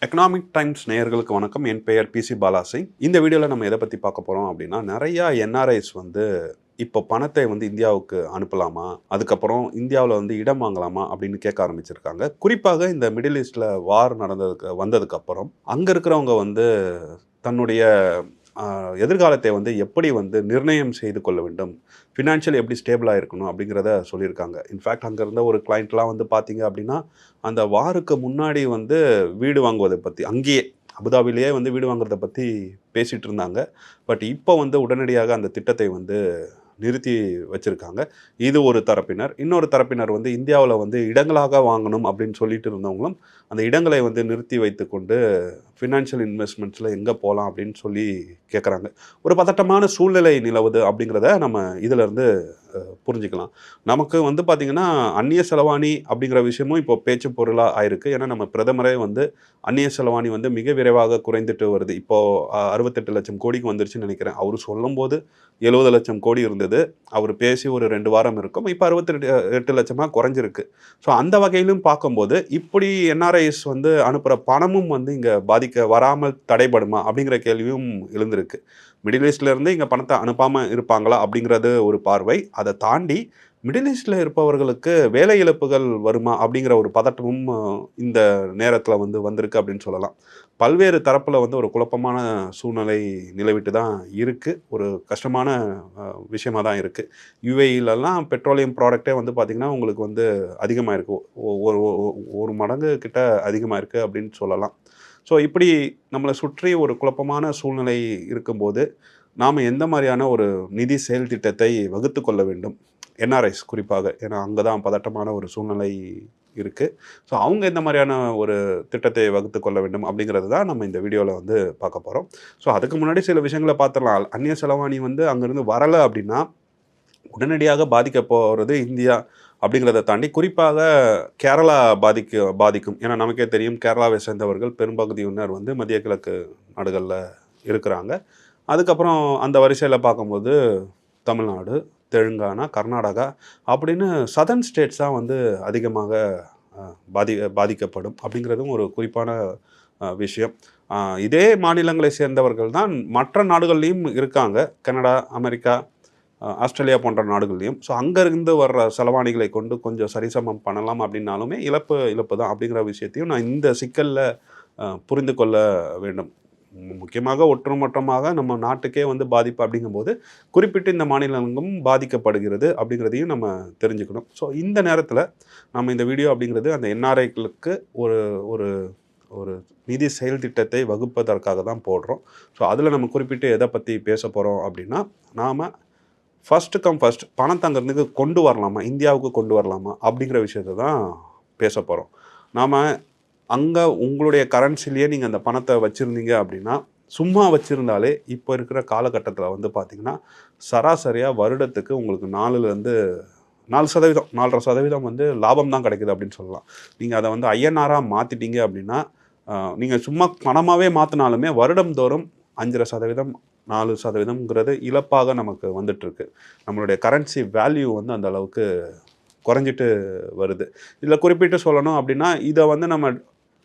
Economic times நேயர்களுக்கு வணக்கம். என் பெயர் பிசி பாலாசிங். இந்த வீடியோவில் நம்ம எதை பற்றி பார்க்க போகிறோம் அப்படின்னா, நிறையா என்ஆர்ஐஸ் வந்து இப்போ பணத்தை வந்து இந்தியாவுக்கு அனுப்பலாமா, அதுக்கப்புறம் இந்தியாவில் வந்து இடம் வாங்கலாமா அப்படின்னு கேட்க ஆரம்பிச்சிருக்காங்க. குறிப்பாக இந்த மிடில் ஈஸ்டில் வார் வந்ததுக்கப்புறம் அங்கே இருக்கிறவங்க வந்து தன்னுடைய எதிர்காலத்தை வந்து எப்படி வந்து நிர்ணயம் செய்து கொள்ள வேண்டும், ஃபினான்ஷியல் எப்படி ஸ்டேபிளாக இருக்கணும் அப்படிங்கிறத சொல்லியிருக்காங்க. இன்ஃபேக்ட் அங்கே இருந்த ஒரு கிளைண்ட்லாம் வந்து பார்த்தீங்க அப்படின்னா, அந்த வாருக்கு முன்னாடி வந்து வீடு வாங்குவதை பற்றி அங்கேயே அபுதாபிலேயே வந்து வீடு வாங்குறதை பற்றி பேசிகிட்டு இருந்தாங்க. பட் இப்போ வந்து உடனடியாக அந்த திட்டத்தை வந்து நிறுத்தி வச்சுருக்காங்க. இது ஒரு தரப்பினர். இன்னொரு தரப்பினர் வந்து இந்தியாவில் வந்து இடங்களாக வாங்கணும் அப்படின்னு சொல்லிட்டு இருந்தவங்களும் அந்த இடங்களை வந்து நிறுத்தி வைத்துக்கொண்டு ஃபினான்ஷியல் இன்வெஸ்ட்மெண்ட்ஸில் எங்கே போகலாம் அப்படின்னு சொல்லி கேட்குறாங்க. ஒரு பதட்டமான சூழ்நிலை நிலவுது அப்படிங்கிறத நம்ம இதிலேருந்து புரிஞ்சுக்கலாம். நமக்கு வந்து பார்த்திங்கன்னா அந்நிய செலவாணி அப்படிங்கிற விஷயமும் இப்போ பேச்சு பொருளாக ஆயிருக்கு. ஏன்னா நம்ம பிரதமரே வந்து அந்நிய செலவாணி வந்து மிக விரைவாக குறைந்துட்டு வருது. இப்போது 68 லட்சம் கோடிக்கு வந்துருச்சுன்னு நினைக்கிறேன். அவர் சொல்லும்போது 70 லட்சம் கோடி இருந்தது. அவர் பேசி ஒரு 2 வாரம் இருக்கும். இப்போ 68 லட்சமாக குறைஞ்சிருக்கு. ஸோ அந்த வகையிலும் பார்க்கும்போது இப்படி என்ஆர்ஐஸ் வந்து அனுப்புகிற பணமும் வந்து இங்கே வராமல் தடைபடுமா அப்படிங்கிற கேள்வியும் எழுந்திருக்கு. மிடில் ஈஸ்ட்லேருந்து இங்கே பணத்தை அனுப்பாமல் இருப்பாங்களா அப்படிங்கிறது ஒரு பார்வை. அதை தாண்டி மிடில் ஈஸ்டில் இருப்பவர்களுக்கு வேலை இழப்புகள் வருமா அப்படிங்கிற ஒரு பதட்டமும் இந்த நேரத்தில் வந்து வந்திருக்கு அப்படின்னு சொல்லலாம். பல்வேறு தரப்பில் வந்து ஒரு குழப்பமான சூழ்நிலை நிலவிட்டு தான் இருக்குது. ஒரு கஷ்டமான விஷயமாக தான் இருக்குது. யுஏஇலலாம் பெட்ரோலியம் ப்ராடக்டே வந்து பார்த்திங்கன்னா உங்களுக்கு வந்து அதிகமாக இருக்குது. ஒரு மடங்கு கிட்ட அதிகமாக இருக்குது அப்படின்னு சொல்லலாம். ஸோ இப்படி நம்மளை சுற்றி ஒரு குழப்பமான சூழ்நிலை இருக்கும்போது நாம் எந்த மாதிரியான ஒரு நிதி செயல் திட்டத்தை வகுத்து கொள்ள வேண்டும், என்ஆர்ஐஸ் குறிப்பாக. ஏன்னா அங்கே தான் பதட்டமான ஒரு சூழ்நிலை இருக்குது. ஸோ அவங்க எந்த மாதிரியான ஒரு திட்டத்தை வகுத்து கொள்ள வேண்டும் அப்படிங்கிறது தான் நம்ம இந்த வீடியோவில் வந்து பார்க்க போகிறோம். ஸோ அதுக்கு முன்னாடி சில விஷயங்களை பார்த்துடலாம். அந்நிய செலவாணி வந்து அங்கேருந்து வரலை அப்படின்னா உடனடியாக பாதிக்க போகிறது இந்தியா அப்படிங்கிறத தாண்டி குறிப்பாக கேரளா பாதிக்கும். ஏன்னா நமக்கே தெரியும், கேரளாவை சேர்ந்தவர்கள் பெரும்பகுதியினர் வந்து மத்திய கிழக்கு நாடுகளில் இருக்கிறாங்க. அதுக்கப்புறம் அந்த வரிசையில் பார்க்கும்போது தமிழ்நாடு, தெலுங்கானா, கர்நாடகா அப்படின்னு சதர்ன் ஸ்டேட்ஸ் தான் வந்து அதிகமாக பாதிக்கப்படும் அப்படிங்கிறதும் ஒரு குறிப்பான விஷயம். இதே மாநிலங்களை சேர்ந்தவர்கள் தான் மற்ற நாடுகள்லேயும் இருக்காங்க. கனடா, அமெரிக்கா, ஆஸ்திரேலியா போன்ற நாடுகள்லையும். ஸோ அங்கேருந்து வர்ற செலவாணிகளை கொண்டு கொஞ்சம் சரிசமம் பண்ணலாம் அப்படின்னாலுமே இழப்பு தான் அப்படிங்கிற விஷயத்தையும் நான் இந்த சிக்கலில் புரிந்து கொள்ள வேண்டும். முக்கியமாக ஒட்டுமொத்தமாக நம்ம நாட்டுக்கே வந்து பாதிப்பு அப்படிங்கும்போது குறிப்பிட்டு இந்த மாநிலங்களும் பாதிக்கப்படுகிறது அப்படிங்கிறதையும் நம்ம தெரிஞ்சுக்கணும். ஸோ இந்த நேரத்தில் நம்ம இந்த வீடியோ அப்படிங்கிறது அந்த என்ஆர்ஐக்களுக்கு ஒரு ஒரு ஒரு நிதி செயல் திட்டத்தை வகுப்பதற்காக தான் போடுறோம். ஸோ அதில் நம்ம குறிப்பிட்டு எதை பற்றி பேச போகிறோம் அப்படின்னா, நாம் ஃபஸ்ட்டு கம் ஃபஸ்ட் பணத்தை அங்கேருந்து கொண்டு வரலாமா, இந்தியாவுக்கு கொண்டு வரலாமா அப்படிங்கிற விஷயத்தை தான் பேச போகிறோம். நாம் அங்கே உங்களுடைய கரன்சிலேயே நீங்கள் அந்த பணத்தை வச்சுருந்தீங்க அப்படின்னா, சும்மா வச்சுருந்தாலே இப்போ இருக்கிற காலகட்டத்தில் வந்து பார்த்திங்கன்னா சராசரியாக வருடத்துக்கு உங்களுக்கு 4% 4.5% வந்து லாபம் தான் கிடைக்குது அப்படின்னு சொல்லலாம். நீங்கள் அதை வந்து ஐஎன்ஆராக மாற்றிட்டீங்க அப்படின்னா, நீங்கள் சும்மா பணமாகவே மாற்றினாலுமே வருடந்தோறும் 5.5% 4%ங்கிறது இழப்பாக நமக்கு வந்துட்டுருக்கு. நம்மளுடைய கரன்சி வேல்யூ வந்து அந்த அளவுக்கு குறைஞ்சிட்டு வருது. இதில் குறிப்பிட்டு சொல்லணும் அப்படின்னா, இதை வந்து நம்ம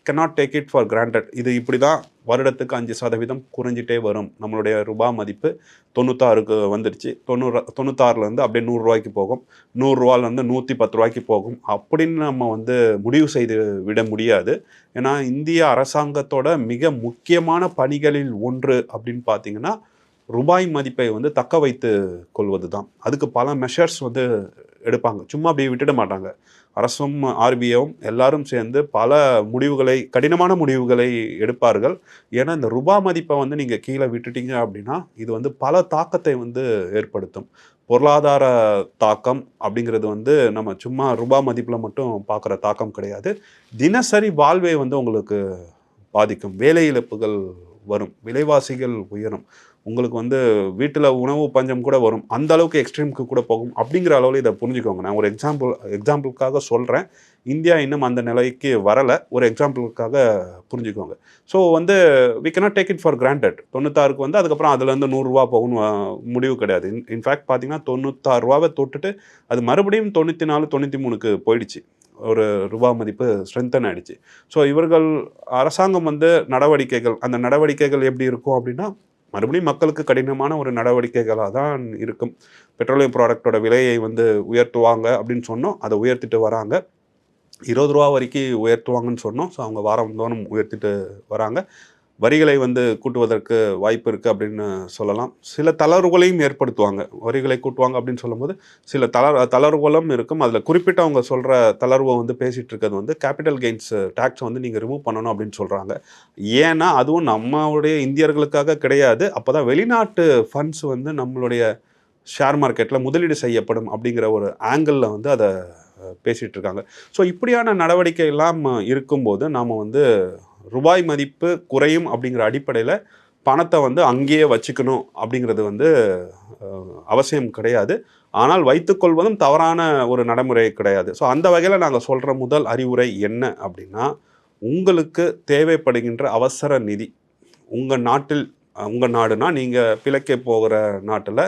cannot take it for granted. இது இப்படி தான் வருடத்துக்கு 5% குறைஞ்சிட்டே வரும். நம்மளுடைய ரூபா மதிப்பு 96க்கு வந்துடுச்சு. 96லேருந்து அப்படியே 100 ரூபாய்க்கு போகும். 100 ரூபாலேருந்து 110 ரூபாய்க்கு போகும் அப்படின்னு நம்ம வந்து முடிவு செய்து விட முடியாது. ஏன்னா இந்திய அரசாங்கத்தோட மிக முக்கியமான பணிகளில் ஒன்று அப்படின்னு பார்த்தீங்கன்னா, ரூபாய் மதிப்பை வந்து தக்க வைத்து கொள்வது தான். அதுக்கு பல மெஷர்ஸ் வந்து எடுப்பாங்க. சும்மா அப்படியே விட்டுட மாட்டாங்க. அரசும் ஆர்பிஐயும் எல்லாரும் சேர்ந்து பல கடினமான முடிவுகளை எடுப்பார்கள். ஏன்னா இந்த ரூபா மதிப்பை வந்து நீங்கள் கீழே விட்டுட்டீங்க அப்படின்னா இது வந்து பல தாக்கத்தை வந்து ஏற்படுத்தும். பொருளாதார தாக்கம் அப்படிங்கிறது வந்து நம்ம சும்மா ரூபா மதிப்பில் மட்டும் பார்க்குற தாக்கம் கிடையாது. தினசரி வாழ்வை வந்து உங்களுக்கு பாதிக்கும். வேலை இழப்புகள் வரும், விலைவாசிகள் உயரும், உங்களுக்கு வந்து வீட்டில் உணவு பஞ்சம் கூட வரும். அந்த அளவுக்கு எக்ஸ்ட்ரீமுக்கு கூட போகும் அப்படிங்கிற அளவில் இதை புரிஞ்சுக்கோங்க. நான் ஒரு எக்ஸாம்பிளுக்காக சொல்கிறேன். இந்தியா இன்னும் அந்த நிலைக்கு வரலை. ஒரு எக்ஸாம்பிளுக்காக புரிஞ்சுக்கோங்க. ஸோ வந்து we cannot take it for granted. 96க்கு வந்து அதுக்கப்புறம் அதுலேருந்து 100 ரூபா போகணும் முடிவு கிடையாது. இன்ஃபேக்ட் பார்த்தீங்கன்னா 96 ரூபாவை தொட்டுட்டு அது மறுபடியும் 94 93க்கு போயிடுச்சு. ஒரு ரூபா மதிப்பு ஸ்ட்ரென்தன் ஆயிடுச்சு. ஸோ இவர்கள் அரசாங்கம் வந்து நடவடிக்கைகள் அந்த நடவடிக்கைகள் எப்படி இருக்கும் அப்படின்னா, மறுபடியும் மக்களுக்கு கடினமான ஒரு நடவடிக்கைகளாக தான் இருக்கும். பெட்ரோலியம் ப்ராடக்ட்டோட விலையை வந்து உயர்த்துவாங்க அப்படின்னு சொன்னோம். அதை உயர்த்திட்டு வராங்க. ரூ. 20 வரைக்கும் உயர்த்துவாங்கன்னு சொன்னோம். ஸோ அவங்க வாரந்தோறும் உயர்த்திட்டு வராங்க. வரிகளை வந்து கூட்டுவதற்கு வாய்ப்பு இருக்குது அப்படின்னு சொல்லலாம். சில தளர்வுகளையும் ஏற்படுத்துவாங்க. வரிகளை கூட்டுவாங்க அப்படின்னு சொல்லும்போது சில தளர்வுகளும் இருக்கும். அதில் குறிப்பிட்ட அவங்க சொல்கிற தளர்வை வந்து பேசிகிட்டு இருக்கிறது வந்து கேபிட்டல் கெயின்ஸ் டேக்ஸை வந்து நீங்கள் ரிமூவ் பண்ணணும் அப்படின்னு சொல்கிறாங்க. ஏன்னா அதுவும் நம்மளுடைய இந்தியர்களுக்காக கிடையாது. அப்போ தான் வெளிநாட்டு ஃபண்ட்ஸ் வந்து நம்மளுடைய ஷேர் மார்க்கெட்டில் முதலீடு செய்யப்படும் அப்படிங்கிற ஒரு ஆங்கிளில் வந்து அதை பேசிகிட்டு இருக்காங்க. ஸோ இப்படியான நடவடிக்கை எல்லாம் இருக்கும்போது நாம் வந்து ரூபாய் மதிப்பு குறையும் அப்படிங்கிற அடிப்படையில் பணத்தை வந்து அங்கேயே வச்சுக்கணும் அப்படிங்கிறது வந்து அவசியம் கிடையாது. ஆனால் வைத்துக்கொள்வதும் தவறான ஒரு நடைமுறை கிடையாது. ஸோ அந்த வகையில் நாங்கள் சொல்கிற முதல் அறிவுரை என்ன அப்படின்னா, உங்களுக்கு தேவைப்படுகின்ற அவசர நிதி உங்கள் நாட்டில் உங்கள் நாடுனா நீங்கள் பிழைக்க போகிற நாட்டில்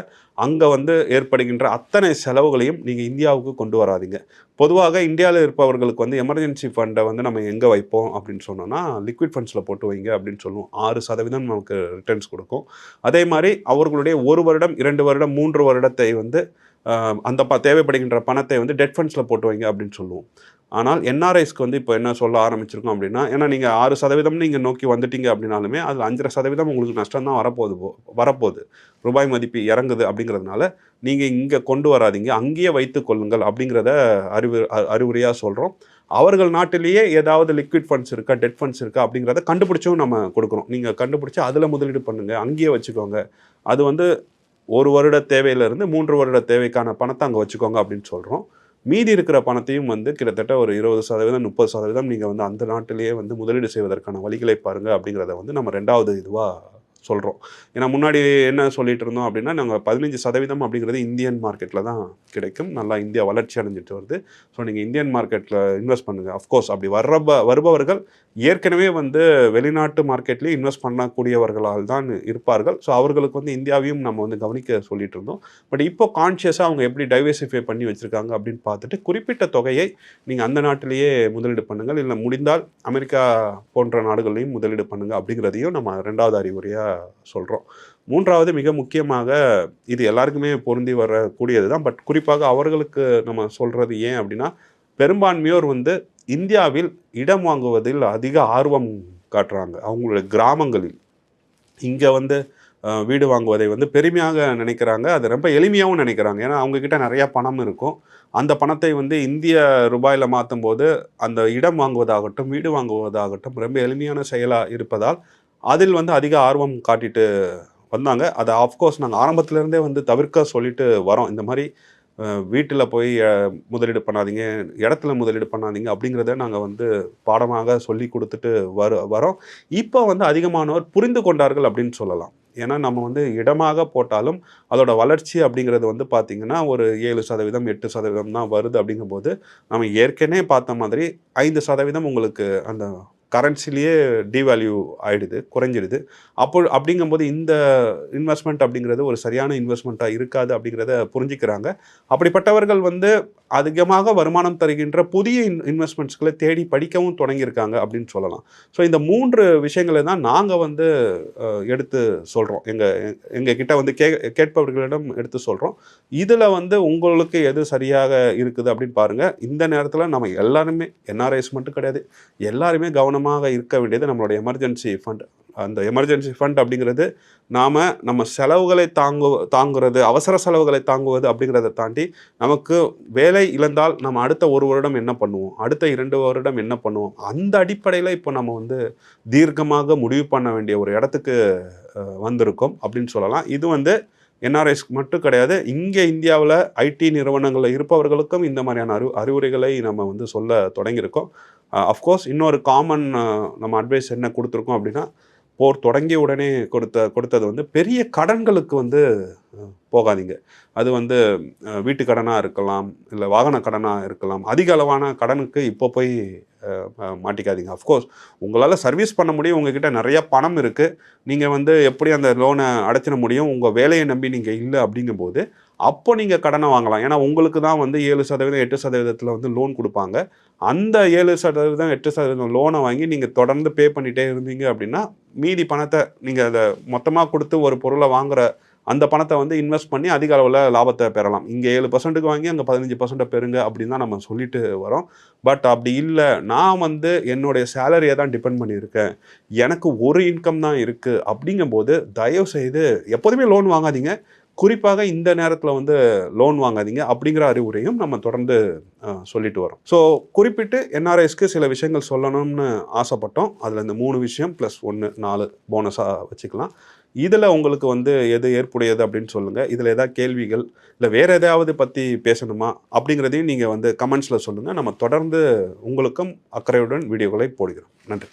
அங்கே வந்து ஏற்படுகின்ற அத்தனை செலவுகளையும் நீங்கள் இந்தியாவுக்கு கொண்டு வராதீங்க. பொதுவாக இந்தியாவில் இருப்பவர்களுக்கு வந்து எமர்ஜென்சி ஃபண்டை வந்து நம்ம எங்கே வைப்போம் அப்படின்னு சொன்னோன்னா, லிக்விட் ஃபண்ட்ஸில் போட்டு வைங்க அப்படின்னு சொல்லுவோம். 6% நமக்கு ரிட்டர்ன்ஸ் கொடுக்கும். அதே மாதிரி அவர்களுடைய 1 வருடம் 2 வருடம் 3 வருடத்தை வந்து அந்த தேவைப்படுகின்ற பணத்தை வந்து டெட் ஃபண்ட்ஸில் போட்டு வைங்க அப்படின்னு சொல்லுவோம். ஆனால் என்ஆர்ஐஸ்க்கு வந்து இப்போ என்ன சொல்ல ஆரம்பிச்சிருக்கோம் அப்படின்னா, ஏன்னா நீங்கள் 6% நீங்கள் நோக்கி வந்துட்டீங்க அப்படின்னாலுமே அதில் 5.5% உங்களுக்கு நஷ்டம் தான் வரப்போகுது. ரூபாய் மதிப்பு இறங்குது அப்படிங்கிறதுனால நீங்கள் இங்கே கொண்டு வராதீங்க, அங்கேயே வைத்து கொள்ளுங்கள் அப்படிங்கிறத அறிவுரையாக சொல்கிறோம். அவர்கள் நாட்டிலேயே ஏதாவது லிக்விட் ஃபண்ட்ஸ் இருக்கா, டெட் ஃபண்ட்ஸ் இருக்கா அப்படிங்கிறத கண்டுபிடிச்சும் நம்ம கொடுக்குறோம். நீங்கள் கண்டுபிடிச்சி அதில் முதலீடு பண்ணுங்கள், அங்கேயே வச்சுக்கோங்க. அது வந்து 1 வருட தேவையிலிருந்து 3 வருட தேவைக்கான பணத்தை அங்கே வச்சுக்கோங்க அப்படின்னு சொல்கிறோம். மீதி இருக்கிற பணத்தையும் வந்து கிட்டத்தட்ட ஒரு 20% 30% நீங்கள் வந்து அந்த நாட்டிலேயே வந்து முதலீடு செய்வதற்கான வழிகளை பாருங்கள் அப்படிங்கிறத வந்து நம்ம 2வது இதுவாக சொல்கிறோம். ஏன்னா முன்னாடி என்ன சொல்லிட்டு இருந்தோம் அப்படின்னா, நாங்கள் 15% அப்படிங்கிறது இந்தியன் மார்க்கெட்டில் தான் கிடைக்கும். நல்லா இந்தியா வளர்ச்சி அடைஞ்சிட்டு வருது. ஸோ நீங்கள் இந்தியன் மார்க்கெட்டில் இன்வெஸ்ட் பண்ணுங்கள். அஃப்கோர்ஸ் அப்படி வருபவர்கள் ஏற்கனவே வந்து வெளிநாட்டு மார்க்கெட்லேயும் இன்வெஸ்ட் பண்ணக்கூடியவர்களால் தான் இருப்பார்கள். ஸோ அவர்களுக்கு வந்து இந்தியாவையும் நம்ம வந்து கவனிக்க சொல்லிட்டு இருந்தோம். பட் இப்போ கான்ஷியஸாக அவங்க எப்படி டைவர்சிஃபை பண்ணி வச்சுருக்காங்க அப்படின்னு பார்த்துட்டு குறிப்பிட்ட தொகையை நீங்கள் அந்த நாட்டிலேயே முதலீடு பண்ணுங்கள். இல்லை முடிந்தால் அமெரிக்கா போன்ற நாடுகளையும் முதலீடு பண்ணுங்கள் அப்படிங்கிறதையும் நம்ம 2வது அறிவுரையாக சொல்கிறோம். 3வது மிக முக்கியமாக இது எல்லாருக்குமே பொருந்தி வரக்கூடியது தான். பட் குறிப்பாக அவர்களுக்கு நம்ம சொல்கிறது ஏன் அப்படின்னா, பெரும்பான்மையோர் வந்து இந்தியாவில் இடம் வாங்குவதில் அதிக ஆர்வம் காட்டுறாங்க. அவங்களுடைய கிராமங்களில் இங்கே வந்து வீடு வாங்குவதை வந்து பெருமையாக நினைக்கிறாங்க. அது ரொம்ப எளிமையாகவும் நினைக்கிறாங்க. ஏன்னா அவங்கக்கிட்ட நிறையா பணம் இருக்கும். அந்த பணத்தை வந்து இந்திய ரூபாயில் மாற்றும்போது அந்த இடம் வாங்குவதாகட்டும், வீடு வாங்குவதாகட்டும் ரொம்ப எளிமையான செயலாக இருப்பதால் அதில் வந்து அதிக ஆர்வம் காட்டிட்டு வந்தாங்க. அதை ஆஃப்கோர்ஸ் நாங்கள் ஆரம்பத்திலேருந்தே வந்து தவிர்க்க சொல்லிட்டு வரோம். இந்த மாதிரி வீட்டில் போய் முதலீடு பண்ணாதீங்க, இடத்துல முதலீடு பண்ணாதீங்க அப்படிங்கிறத நாங்கள் வந்து பாடமாக சொல்லி கொடுத்துட்டு வரோம். இப்போ வந்து அதிகமானவர் புரிந்து கொண்டார்கள் அப்படின்னு சொல்லலாம். ஏன்னா நம்ம வந்து இடமாக போட்டாலும் அதோட வளர்ச்சி அப்படிங்கிறது வந்து பார்த்திங்கன்னா ஒரு 7% 8% தான் வருது. அப்படிங்கும்போது நம்ம ஏற்கனவே பார்த்த மாதிரி 5% உங்களுக்கு அந்த கரன்சிலேயே டிவேல்யூ ஆகிடுது, குறைஞ்சிடுது. அப்படிங்கும்போது இந்த இன்வெஸ்ட்மெண்ட் அப்படிங்கிறது ஒரு சரியான இன்வெஸ்ட்மெண்ட்டாக இருக்காது அப்படிங்கிறத புரிஞ்சுக்கிறாங்க. அப்படிப்பட்டவர்கள் வந்து அதிகமாக வருமானம் தருகின்ற புதிய இன்வெஸ்ட்மெண்ட்ஸ்களை தேடி படிக்கவும் தொடங்கியிருக்காங்க அப்படின்னு சொல்லலாம். ஸோ இந்த 3 விஷயங்களை தான் நாங்கள் வந்து எடுத்து சொல்கிறோம். எங்கள் கிட்ட வந்து கேட்பவர்களிடம் எடுத்து சொல்கிறோம். இதில் வந்து உங்களுக்கு எது சரியாக இருக்குது அப்படின்னு பாருங்கள். இந்த நேரத்தில் நம்ம எல்லாருமே என்ஆர்ஐஸ் மட்டும் கிடையாது, எல்லாருமே கவனமாக இருக்க வேண்டியது நம்மளுடைய எமர்ஜென்சி ஃபண்ட். அந்த எமர்ஜென்சி ஃபண்ட் அப்படிங்கிறது நம்ம செலவுகளை தாங்குறது, அவசர செலவுகளை தாங்குவது அப்படிங்கிறத தாண்டி நமக்கு வேலை இழந்தால் நம்ம அடுத்த 1 வருடம் என்ன பண்ணுவோம், அடுத்த 2 வருடம் என்ன பண்ணுவோம், அந்த அடிப்படையில் இப்போ நம்ம வந்து தீர்க்கமாக முடிவு பண்ண வேண்டிய ஒரு இடத்துக்கு வந்திருக்கோம் அப்படின்னு சொல்லலாம். இது வந்து என்ஆர்ஐஸ்க்கு மட்டும் கிடையாது, இங்கே இந்தியாவில் ஐடி நிறுவனங்களில் இருப்பவர்களுக்கும் இந்த மாதிரியான அறிவுரைகளை நம்ம வந்து சொல்ல தொடங்கியிருக்கோம். அஃப்கோர்ஸ் இன்னொரு காமன் நம்ம அட்வைஸ் என்ன கொடுத்துருக்கோம் அப்படின்னா, போர் தொடங்கிய உடனே கொடுத்தது வந்து பெரிய கடன்களுக்கு வந்து போகாதீங்க. அது வந்து வீட்டு கடனாக இருக்கலாம், இல்லை வாகன கடனாக இருக்கலாம். அதிக அளவான கடனுக்கு இப்போ போய் மாட்டிக்காதீங்க. அஃப்கோர்ஸ் உங்களால் சர்வீஸ் பண்ண முடியும், உங்ககிட்ட நிறையா பணம் இருக்குது, நீங்கள் வந்து எப்படி அந்த லோனை அடைச்சிட முடியும், உங்கள் வேலையை நம்பி நீங்கள் இல்லை அப்படிங்கும்போது அப்போ நீங்கள் கடனை வாங்கலாம். ஏன்னா உங்களுக்கு தான் வந்து 7% 8% வந்து லோன் கொடுப்பாங்க. அந்த 7% 8% லோனை வாங்கி நீங்கள் தொடர்ந்து பே பண்ணிகிட்டே இருந்தீங்க அப்படின்னா, மீதி பணத்தை நீங்கள் அதை மொத்தமாக கொடுத்து ஒரு பொருளை வாங்குற அந்த பணத்தை வந்து இன்வெஸ்ட் பண்ணி அதிக அளவில் லாபத்தை பெறலாம். இங்கே 7%க்கு வாங்கி அங்கே 15% பெறுங்க அப்படின்னு தான் நம்ம சொல்லிட்டு வரோம். பட் அப்படி இல்லை, நான் வந்து என்னுடைய சேலரியை தான் டிபெண்ட் பண்ணியிருக்கேன், எனக்கு ஒரு இன்கம் தான் இருக்குது அப்படிங்கும்போது தயவு செய்து எப்போதுமே லோன் வாங்காதீங்க. குறிப்பாக இந்த நேரத்தில் வந்து லோன் வாங்காதீங்க அப்படிங்கிற அறிவுரையும் நம்ம தொடர்ந்து சொல்லிட்டு வரோம். ஸோ குறிப்பிட்டு என்ஆர்ஐஸ்க்கு சில விஷயங்கள் சொல்லணும்னு ஆசைப்பட்டோம். அதில் இந்த 3 விஷயம் ப்ளஸ் 1 4 போனஸாக வச்சுக்கலாம். இதில் உங்களுக்கு வந்து எது ஏற்புடையது அப்படின்னு சொல்லுங்கள். இதில் ஏதாவது கேள்விகள் இல்லை வேறு எதாவது பற்றி பேசணுமா அப்படிங்கிறதையும் நீங்கள் வந்து கமெண்ட்ஸில் சொல்லுங்கள். நம்ம தொடர்ந்து உங்களுக்கும் அக்கறையுடன் வீடியோக்களை போடுகிறோம். நன்றி.